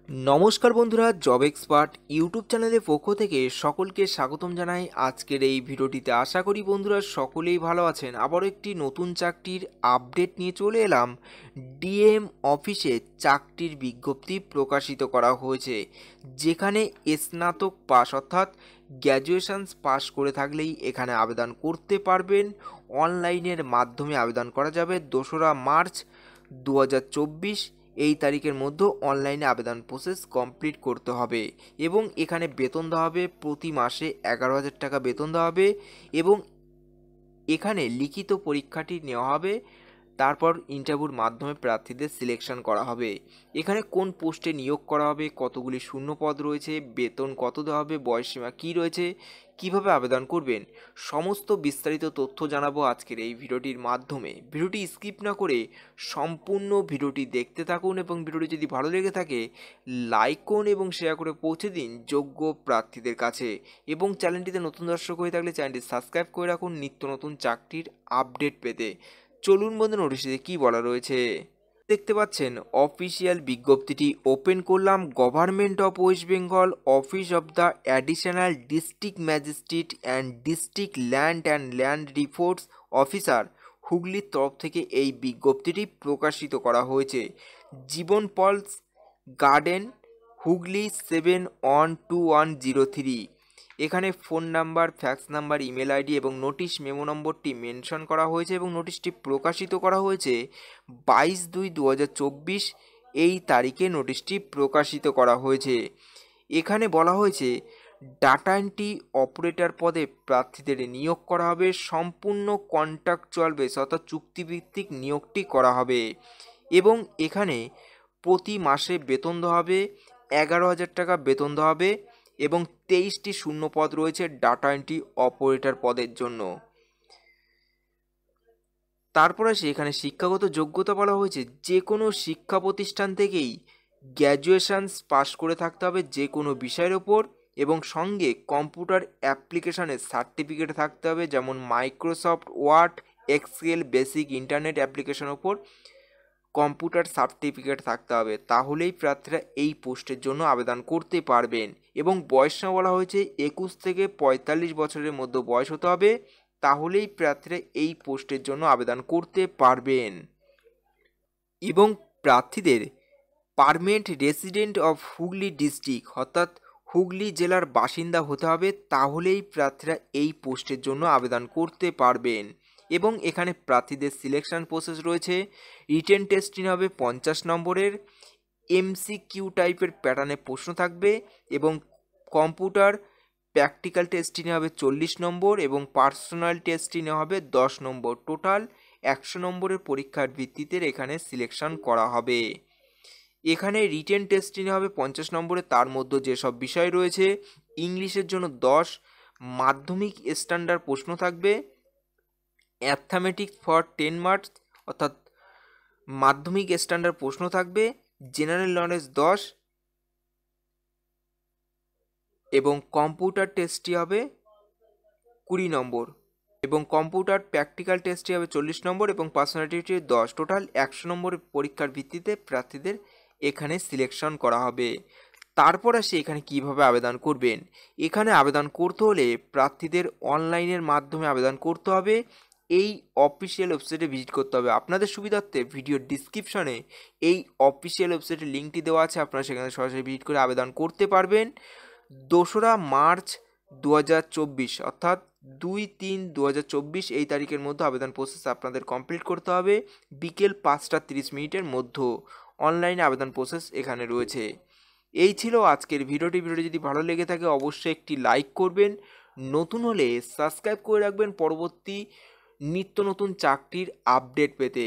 নমস্কার বন্ধুরা, job expert YouTube চ্যানেলের পক্ষ থেকে সকলকে স্বাগতম জানাই। আজকের এই ভিডিওটিতে আশা করি বন্ধুরা সকলেই ভালো আছেন। আবারও একটি নতুন চাকরির আপডেট নিয়ে চলে এলাম। ডিএম অফিসে চাকরির বিজ্ঞপ্তি প্রকাশিত করা হয়েছে, যেখানে স্নাতক পাস অর্থাৎ গ্র্যাজুয়েশন পাস করে থাকলেই এখানে আবেদন করতে পারবেন। অনলাইনের মাধ্যমে আবেদন করা যাবে। 2রা মার্চ 2024 এই তারিখের মধ্যে অনলাইনে আবেদন প্রসেস কমপ্লিট করতে হবে এবং এখানে বেতন দেওয়া হবে প্রতি মাসে 11,000 টাকা বেতন দেওয়া হবে এবং এখানে লিখিত পরীক্ষাটি নেওয়া হবে। তারপর ইন্টারভিউর মাধ্যমে প্রার্থীদের সিলেকশন করা হবে। এখানে কোন পোস্টে নিয়োগ করা হবে, কতগুলি শূন্য পদ রয়েছে, বেতন কত দেওয়া হবে, বয়সসীমা কী রয়েছে, কিভাবে আবেদন করবেন, সমস্ত বিস্তারিত তথ্য জানাবো আজকের এই ভিডিওটির মাধ্যমে। ভিডিওটি স্কিপ না করে সম্পূর্ণ ভিডিওটি দেখতে থাকুন এবং ভিডিওটি যদি ভালো লেগে থাকে লাইক করুন এবং শেয়ার করে পৌঁছে দিন যোগ্য প্রার্থীদের কাছে। এবং চ্যানেলটিতে নতুন দর্শক হয়ে থাকলে চ্যানেলটি সাবস্ক্রাইব করে রাখুন নিত্য নতুন চাকরির আপডেট পেতে। চলুন বন্ধু, নোটিশে কি বলা রয়েছে দেখতে পাচ্ছেন। অফিসিয়াল বিজ্ঞপ্তিটি ওপেন করলাম। Government of West Bengal, office of the additional district magistrate and district land reports officer, হুগলির তরফ থেকে এই বিজ্ঞপ্তিটি প্রকাশিত করা হয়েছে। জীবন পলস গার্ডেন, হুগলি 712103। এখানে phone number, fax number, email ID এবং নোটিশ মেমো নম্বরটি মেনশন করা হয়েছে এবং নোটিশটি প্রকাশিত করা হয়েছে 22/2/2024 এই তারিখে নোটিশটি প্রকাশিত করা হয়েছে। এখানে বলা হয়েছে ডাটা এন্ট্রি অপারেটর পদে প্রার্থীদের নিয়োগ করা হবে। সম্পূর্ণ কন্ট্রাকচুয়াল বেস অর্থাৎ চুক্তিভিত্তিক নিয়োগটি করা হবে এবং এখানে প্রতি মাসে বেতন দেওয়া হবে 11,000 টাকা বেতন দেওয়া হবে এবং 23টি শূন্য পদ রয়েছে ডাটা এন্ট্রি অপারেটর পদের জন্য। তারপরে এখানে শিক্ষাগত যোগ্যতা বলা হয়েছে যে কোনো শিক্ষা প্রতিষ্ঠান থেকেই গ্র্যাজুয়েশন পাস করে থাকতে হবে যে কোনো বিষয়ের ওপর এবং সঙ্গে কম্পিউটার অ্যাপ্লিকেশনের সার্টিফিকেট থাকতে হবে, যেমন Microsoft Word, Excel, basic internet অ্যাপ্লিকেশনের ওপর কম্পিউটার সার্টিফিকেট থাকতে হবে। তাহলেই প্রার্থীরা এই পোস্টের জন্য আবেদন করতে পারবেন এবং বয়সসীমা বলা হয়েছে 21 থেকে 45 বছরের মধ্যে বয়স হতে হবে। তাহলেই প্রার্থীরা এই পোস্টের জন্য আবেদন করতে পারবেন এবং প্রার্থীদের permanent resident of Hooghly district অর্থাৎ হুগলি জেলার বাসিন্দা হতে হবে। তাহলেই প্রার্থীরা এই পোস্টের জন্য আবেদন করতে পারবেন এবং এখানে প্রার্থীদের সিলেকশন প্রসেস রয়েছে। রিটেন টেস্টিং হবে 50 নম্বরের, MCQ টাইপের প্যাটার্নে প্রশ্ন থাকবে এবং কম্পিউটার প্র্যাকটিক্যাল টেস্টিং হবে 40 নম্বর এবং পার্সোনাল টেস্টিং হবে 10 নম্বর। টোটাল 100 নম্বরের পরীক্ষার ভিত্তিতে এখানে সিলেকশন করা হবে। এখানে রিটেন টেস্টিং হবে 50 নম্বরে, তার মধ্যে যেসব বিষয় রয়েছে ইংলিশের জন্য 10, মাধ্যমিক স্ট্যান্ডার্ড প্রশ্ন থাকবে, অ্যাথমেটিক্স ফর 10 মার্কস অর্থাৎ মাধ্যমিক স্ট্যান্ডার্ড প্রশ্ন থাকবে, জেনারেল নলেজ 10 এবং কম্পিউটার টেস্টটি হবে 20 নম্বর এবং কম্পিউটার প্র্যাকটিক্যাল টেস্টটি হবে 40 নম্বর এবং পার্সোনালিটি 10। টোটাল 100 নম্বরের পরীক্ষার ভিত্তিতে প্রার্থীদের এখানে সিলেকশন করা হবে। তারপর আসে এখানে কিভাবে আবেদন করবেন। এখানে আবেদন করতে হলে প্রার্থীদের অনলাইনের মাধ্যমে আবেদন করতে হবে। এই অফিসিয়াল ওয়েবসাইটে ভিজিট করতে হবে। আপনাদের সুবিধার্থে ভিডিওর ডিসক্রিপশনে এই অফিসিয়াল ওয়েবসাইটের লিঙ্কটি দেওয়া আছে, আপনারা সেখানে সরাসরি ভিজিট করে আবেদন করতে পারবেন। 2রা মার্চ 2024 অর্থাৎ 2/3/2024 এই তারিখের মধ্যে আবেদন প্রসেস আপনাদের কমপ্লিট করতে হবে। বিকেল 5:30 মধ্যে অনলাইনে আবেদন প্রসেস এখানে রয়েছে। এই ছিল আজকের ভিডিওটি। যদি ভালো লেগে থাকে অবশ্যই একটি লাইক করবেন, নতুন হলে সাবস্ক্রাইব করে রাখবেন পরবর্তী নিত্য নতুন চাকরির আপডেট পেতে।